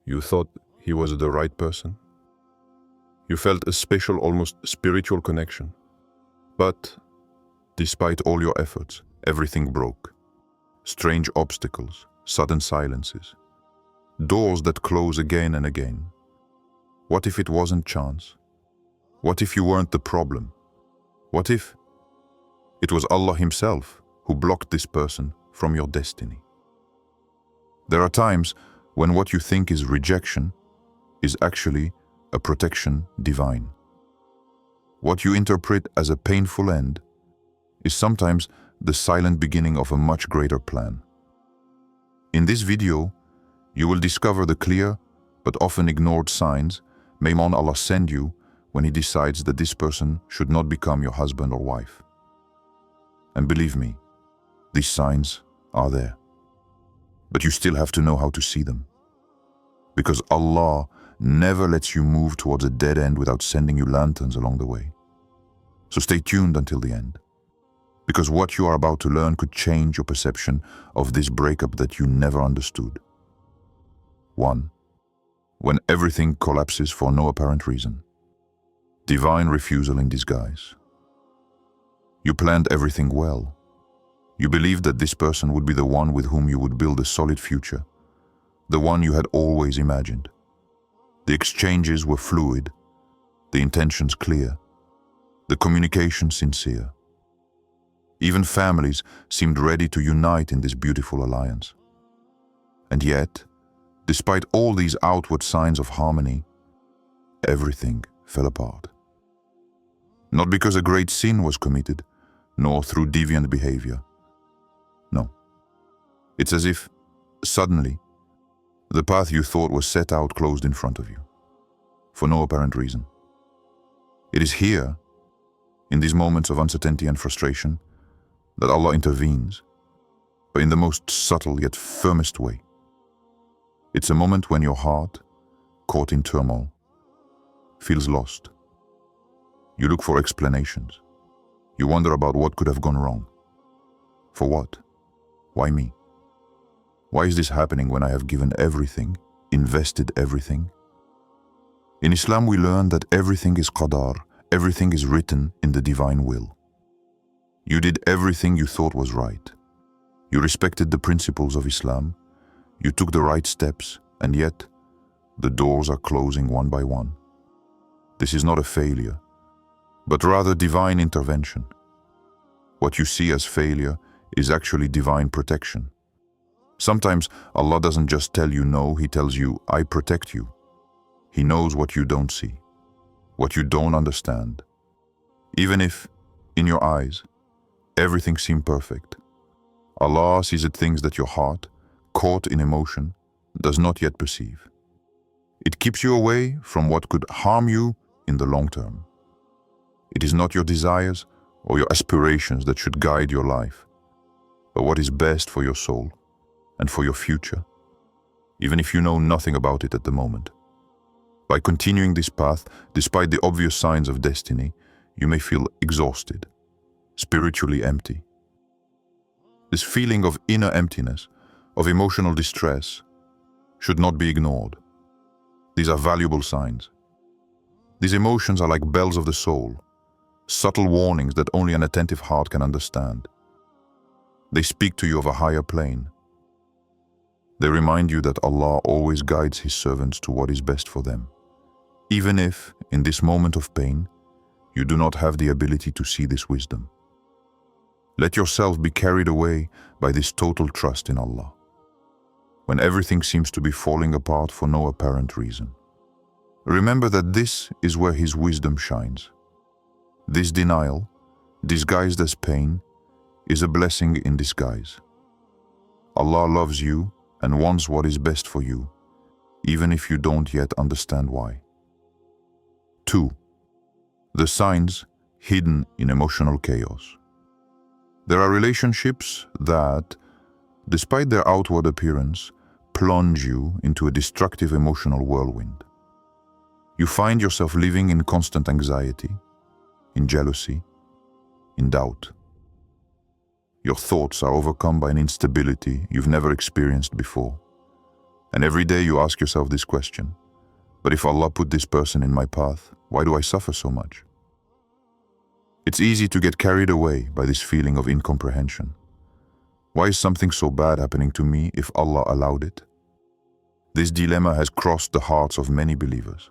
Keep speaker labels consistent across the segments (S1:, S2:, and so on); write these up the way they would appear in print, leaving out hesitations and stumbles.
S1: You thought he was the right person. You felt a special, almost spiritual connection. But despite all your efforts, everything broke. Strange obstacles, sudden silences, doors that close again and again. What if it wasn't chance? What if you weren't the problem? What if it was Allah Himself who blocked this person from your destiny? There are times when what you think is rejection is actually a protection divine. What you interpret as a painful end is sometimes the silent beginning of a much greater plan. In this video, you will discover the clear but often ignored signs may Allah send you when He decides that this person should not become your husband or wife. And believe me, these signs are there. But you still have to know how to see them. Because Allah never lets you move towards a dead end without sending you lanterns along the way. So stay tuned until the end. Because what you are about to learn could change your perception of this breakup that you never understood. 1. When everything collapses for no apparent reason. Divine refusal in disguise. You planned everything well. You believed that this person would be the one with whom you would build a solid future, the one you had always imagined. The exchanges were fluid, the intentions clear, the communication sincere. Even families seemed ready to unite in this beautiful alliance. And yet, despite all these outward signs of harmony, everything fell apart. Not because a great sin was committed, nor through deviant behavior. No. It's as if, suddenly, the path you thought was set out closed in front of you, for no apparent reason. It is here, in these moments of uncertainty and frustration, that Allah intervenes, but in the most subtle yet firmest way. It's a moment when your heart, caught in turmoil, feels lost. You look for explanations. You wonder about what could have gone wrong. For what? Why me? Why is this happening when I have given everything, invested everything? In Islam we learn that everything is qadar, everything is written in the divine will. You did everything you thought was right. You respected the principles of Islam, you took the right steps, and yet the doors are closing one by one. This is not a failure, but rather divine intervention. What you see as failure is actually divine protection. Sometimes Allah doesn't just tell you no, He tells you, I protect you. He knows what you don't see, what you don't understand. Even if, in your eyes, everything seems perfect, Allah sees the things that your heart, caught in emotion, does not yet perceive. It keeps you away from what could harm you in the long term. It is not your desires or your aspirations that should guide your life, but what is best for your soul and for your future, even if you know nothing about it at the moment. By continuing this path, despite the obvious signs of destiny, you may feel exhausted, spiritually empty. This feeling of inner emptiness, of emotional distress, should not be ignored. These are valuable signs. These emotions are like bells of the soul, subtle warnings that only an attentive heart can understand. They speak to you of a higher plane. They remind you that Allah always guides His servants to what is best for them, even if, in this moment of pain, you do not have the ability to see this wisdom. Let yourself be carried away by this total trust in Allah, when everything seems to be falling apart for no apparent reason. Remember that this is where His wisdom shines. This denial, disguised as pain, is a blessing in disguise. Allah loves you and wants what is best for you, even if you don't yet understand why. 2. The signs hidden in emotional chaos. There are relationships that, despite their outward appearance, plunge you into a destructive emotional whirlwind. You find yourself living in constant anxiety, in jealousy, in doubt. Your thoughts are overcome by an instability you've never experienced before. And every day you ask yourself this question: but if Allah put this person in my path, why do I suffer so much? It's easy to get carried away by this feeling of incomprehension. Why is something so bad happening to me if Allah allowed it? This dilemma has crossed the hearts of many believers.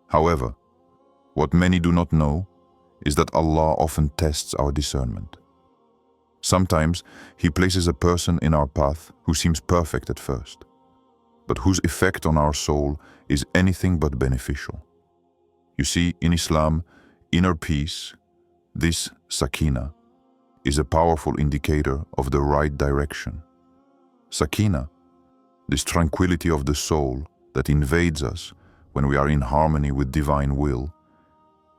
S1: However, what many do not know is that Allah often tests our discernment. Sometimes He places a person in our path who seems perfect at first, but whose effect on our soul is anything but beneficial. You see, in Islam, inner peace, this sakina, is a powerful indicator of the right direction. Sakina, this tranquility of the soul that invades us when we are in harmony with divine will,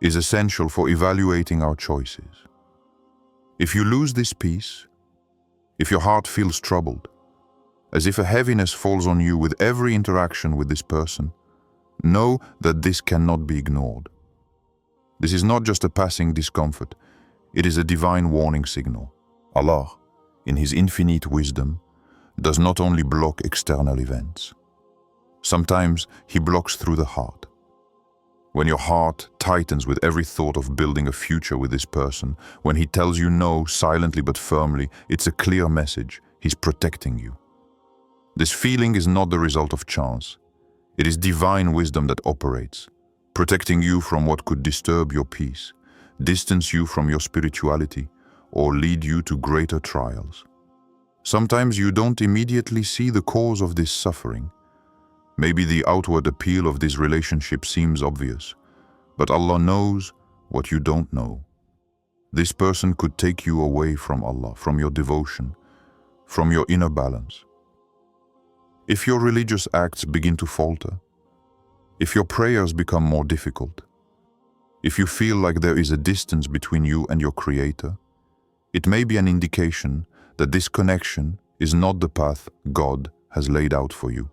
S1: is essential for evaluating our choices. If you lose this peace, if your heart feels troubled, as if a heaviness falls on you with every interaction with this person, know that this cannot be ignored. This is not just a passing discomfort, it is a divine warning signal. Allah, in His infinite wisdom, does not only block external events. Sometimes He blocks through the heart. When your heart tightens with every thought of building a future with this person, when he tells you no silently but firmly, it's a clear message. He's protecting you. This feeling is not the result of chance. It is divine wisdom that operates, protecting you from what could disturb your peace, distance you from your spirituality, or lead you to greater trials. Sometimes you don't immediately see the cause of this suffering. Maybe the outward appeal of this relationship seems obvious, but Allah knows what you don't know. This person could take you away from Allah, from your devotion, from your inner balance. If your religious acts begin to falter, if your prayers become more difficult, if you feel like there is a distance between you and your Creator, it may be an indication that this connection is not the path God has laid out for you.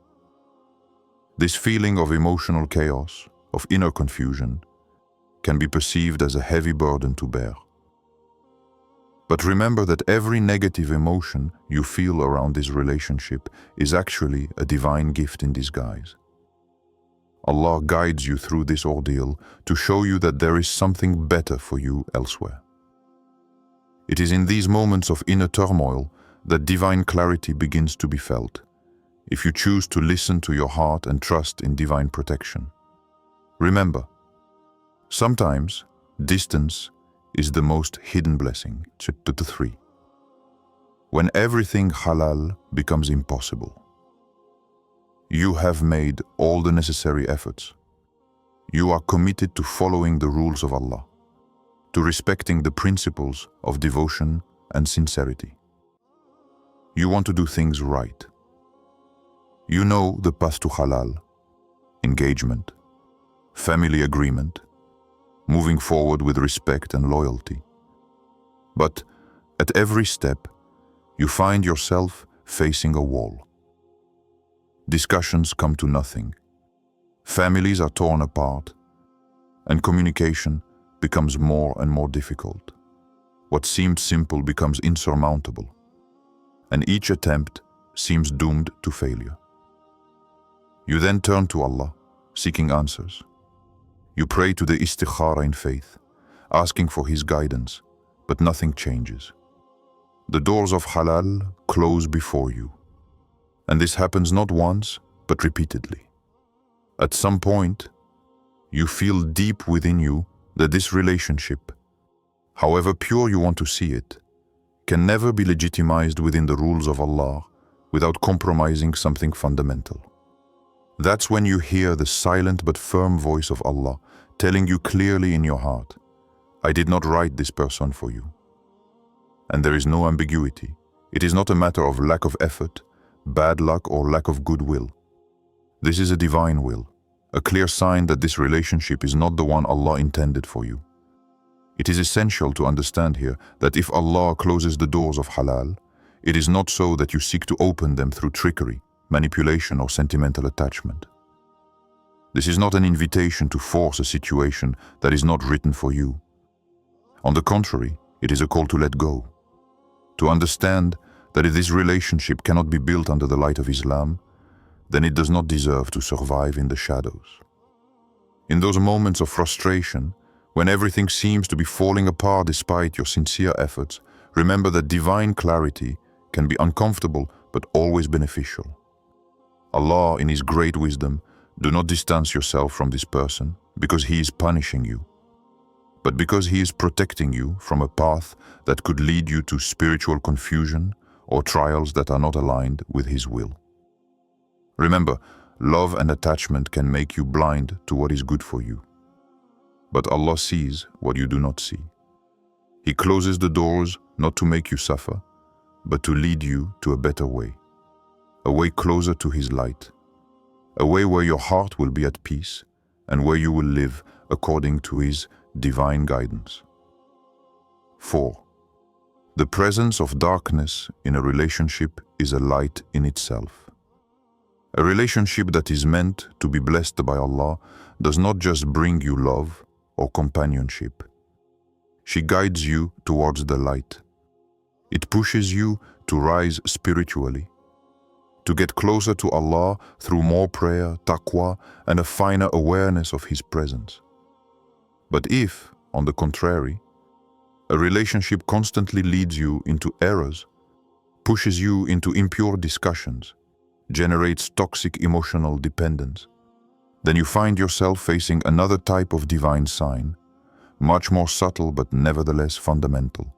S1: This feeling of emotional chaos, of inner confusion, can be perceived as a heavy burden to bear. But remember that every negative emotion you feel around this relationship is actually a divine gift in disguise. Allah guides you through this ordeal to show you that there is something better for you elsewhere. It is in these moments of inner turmoil that divine clarity begins to be felt, if you choose to listen to your heart and trust in divine protection. Remember, sometimes distance is the most hidden blessing. Chapter 3. When everything halal becomes impossible, you have made all the necessary efforts. You are committed to following the rules of Allah, to respecting the principles of devotion and sincerity. You want to do things right. You know the path to halal, engagement, family agreement, moving forward with respect and loyalty. But at every step, you find yourself facing a wall. Discussions come to nothing. Families are torn apart, and communication becomes more and more difficult. What seemed simple becomes insurmountable, and each attempt seems doomed to failure. You then turn to Allah, seeking answers. You pray to the istikhara in faith, asking for His guidance, but nothing changes. The doors of halal close before you, and this happens not once, but repeatedly. At some point, you feel deep within you that this relationship, however pure you want to see it, can never be legitimized within the rules of Allah without compromising something fundamental. That's when you hear the silent but firm voice of Allah telling you clearly in your heart, I did not write this person for you. And there is no ambiguity. It is not a matter of lack of effort, bad luck, or lack of goodwill. This is a divine will, a clear sign that this relationship is not the one Allah intended for you. It is essential to understand here that if Allah closes the doors of halal, it is not so that you seek to open them through trickery, manipulation, or sentimental attachment. This is not an invitation to force a situation that is not written for you. On the contrary, it is a call to let go, to understand that if this relationship cannot be built under the light of Islam, then it does not deserve to survive in the shadows. In those moments of frustration, when everything seems to be falling apart despite your sincere efforts, remember that divine clarity can be uncomfortable but always beneficial. Allah, in His great wisdom, do not distance yourself from this person because he is punishing you, but because he is protecting you from a path that could lead you to spiritual confusion or trials that are not aligned with His will. Remember, love and attachment can make you blind to what is good for you. But Allah sees what you do not see. He closes the doors not to make you suffer, but to lead you to a better way, a way closer to His light, a way where your heart will be at peace and where you will live according to His divine guidance. 4. The presence of darkness in a relationship is a light in itself. A relationship that is meant to be blessed by Allah does not just bring you love or companionship. She guides you towards the light. It pushes you to rise spiritually, to get closer to Allah through more prayer, taqwa, and a finer awareness of His presence. But if, on the contrary, a relationship constantly leads you into errors, pushes you into impure discussions, generates toxic emotional dependence, then you find yourself facing another type of divine sign, much more subtle but nevertheless fundamental.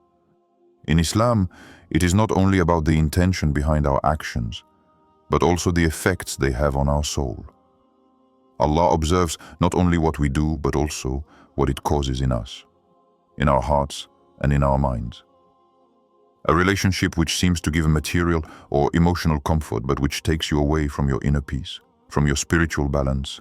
S1: In Islam, it is not only about the intention behind our actions, but also the effects they have on our soul. Allah observes not only what we do, but also what it causes in us, in our hearts and in our minds. A relationship which seems to give material or emotional comfort, but which takes you away from your inner peace, from your spiritual balance,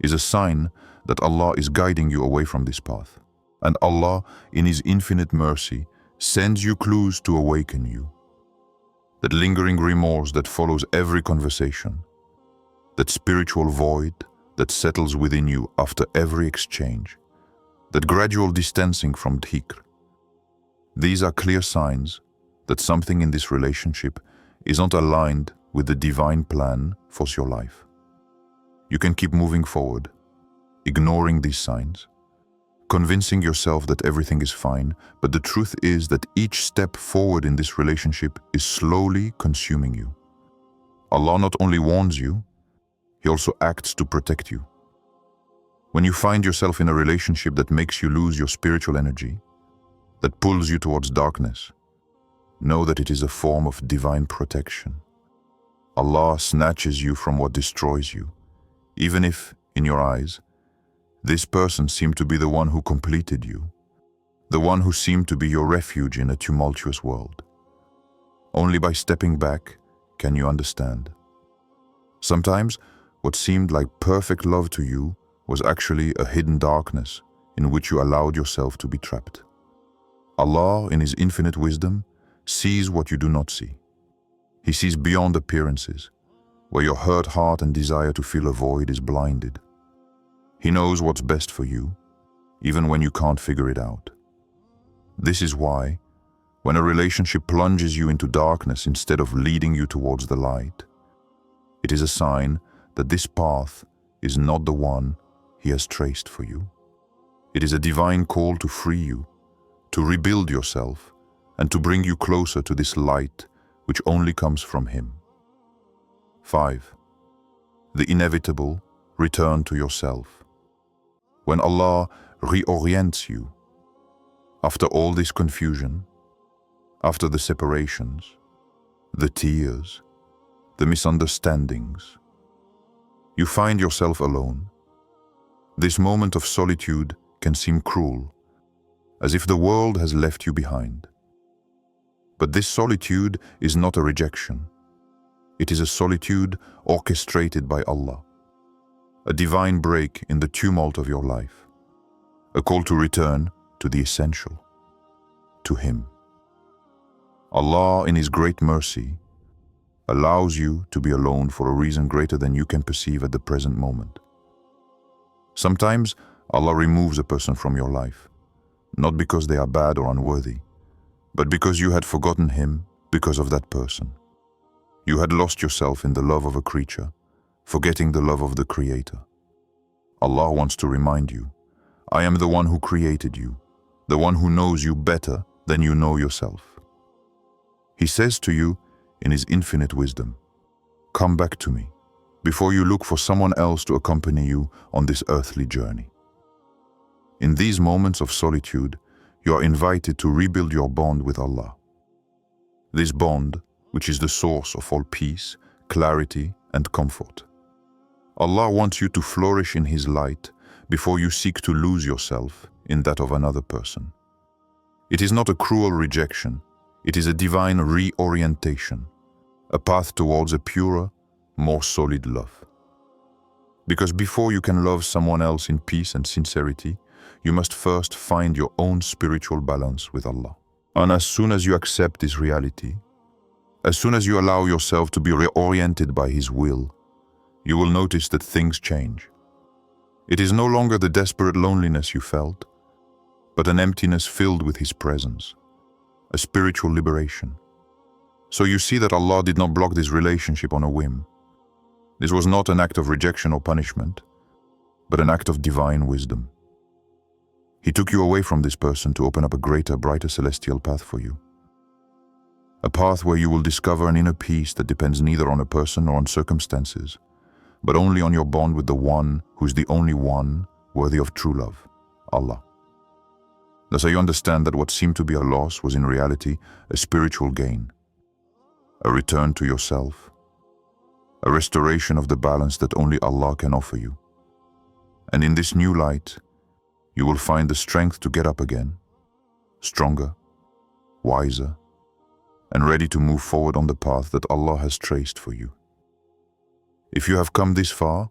S1: is a sign that Allah is guiding you away from this path. And Allah, in His infinite mercy, sends you clues to awaken you. That lingering remorse that follows every conversation, that spiritual void that settles within you after every exchange, that gradual distancing from dhikr. These are clear signs that something in this relationship is not aligned with the divine plan for your life. You can keep moving forward, ignoring these signs, convincing yourself that everything is fine, but the truth is that each step forward in this relationship is slowly consuming you. Allah not only warns you, He also acts to protect you. When you find yourself in a relationship that makes you lose your spiritual energy, that pulls you towards darkness, know that it is a form of divine protection. Allah snatches you from what destroys you, even if, in your eyes, this person seemed to be the one who completed you, the one who seemed to be your refuge in a tumultuous world. Only by stepping back can you understand. Sometimes, what seemed like perfect love to you was actually a hidden darkness in which you allowed yourself to be trapped. Allah, in His infinite wisdom, sees what you do not see. He sees beyond appearances, where your hurt heart and desire to fill a void is blinded. He knows what's best for you, even when you can't figure it out. This is why, when a relationship plunges you into darkness instead of leading you towards the light, it is a sign that this path is not the one He has traced for you. It is a divine call to free you, to rebuild yourself, and to bring you closer to this light which only comes from Him. 5. The inevitable return to yourself. When Allah reorients you, after all this confusion, after the separations, the tears, the misunderstandings, you find yourself alone. This moment of solitude can seem cruel, as if the world has left you behind. But this solitude is not a rejection. It is a solitude orchestrated by Allah, a divine break in the tumult of your life, a call to return to the essential, to Him. Allah, in His great mercy, allows you to be alone for a reason greater than you can perceive at the present moment. Sometimes Allah removes a person from your life, not because they are bad or unworthy, but because you had forgotten Him because of that person. You had lost yourself in the love of a creature, forgetting the love of the Creator. Allah wants to remind you, I am the one who created you, the one who knows you better than you know yourself. He says to you in His infinite wisdom, come back to me before you look for someone else to accompany you on this earthly journey. In these moments of solitude, you are invited to rebuild your bond with Allah. This bond, which is the source of all peace, clarity, and comfort. Allah wants you to flourish in His light before you seek to lose yourself in that of another person. It is not a cruel rejection, it is a divine reorientation, a path towards a purer, more solid love. Because before you can love someone else in peace and sincerity, you must first find your own spiritual balance with Allah. And as soon as you accept this reality, as soon as you allow yourself to be reoriented by His will, you will notice that things change. It is no longer the desperate loneliness you felt, but an emptiness filled with His presence, a spiritual liberation. So you see that Allah did not block this relationship on a whim. This was not an act of rejection or punishment, but an act of divine wisdom. He took you away from this person to open up a greater, brighter celestial path for you. A path where you will discover an inner peace that depends neither on a person nor on circumstances, but only on your bond with the one who is the only one worthy of true love, Allah. Thus you understand that what seemed to be a loss was in reality a spiritual gain, a return to yourself, a restoration of the balance that only Allah can offer you. And in this new light, you will find the strength to get up again, stronger, wiser, and ready to move forward on the path that Allah has traced for you. If you have come this far,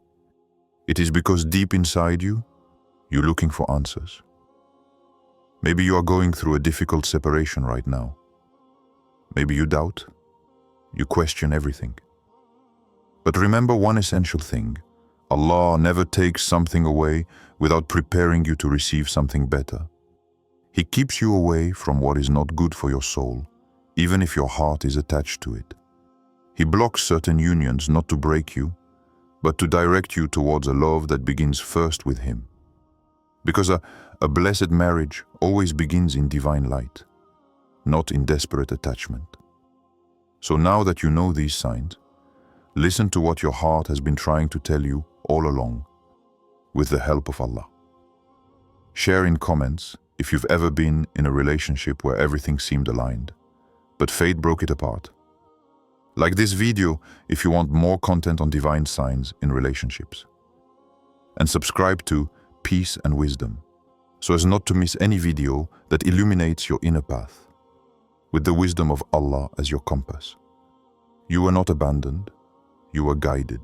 S1: it is because deep inside you, you're looking for answers. Maybe you are going through a difficult separation right now. Maybe you doubt, you question everything. But remember one essential thing: Allah never takes something away without preparing you to receive something better. He keeps you away from what is not good for your soul, even if your heart is attached to it. He blocks certain unions not to break you, but to direct you towards a love that begins first with Him. Because a blessed marriage always begins in divine light, not in desperate attachment. So now that you know these signs, listen to what your heart has been trying to tell you all along, with the help of Allah. Share in comments if you've ever been in a relationship where everything seemed aligned, but fate broke it apart. Like this video if you want more content on divine signs in relationships. And subscribe to Peace and Wisdom, so as not to miss any video that illuminates your inner path, with the wisdom of Allah as your compass. You were not abandoned, you were guided.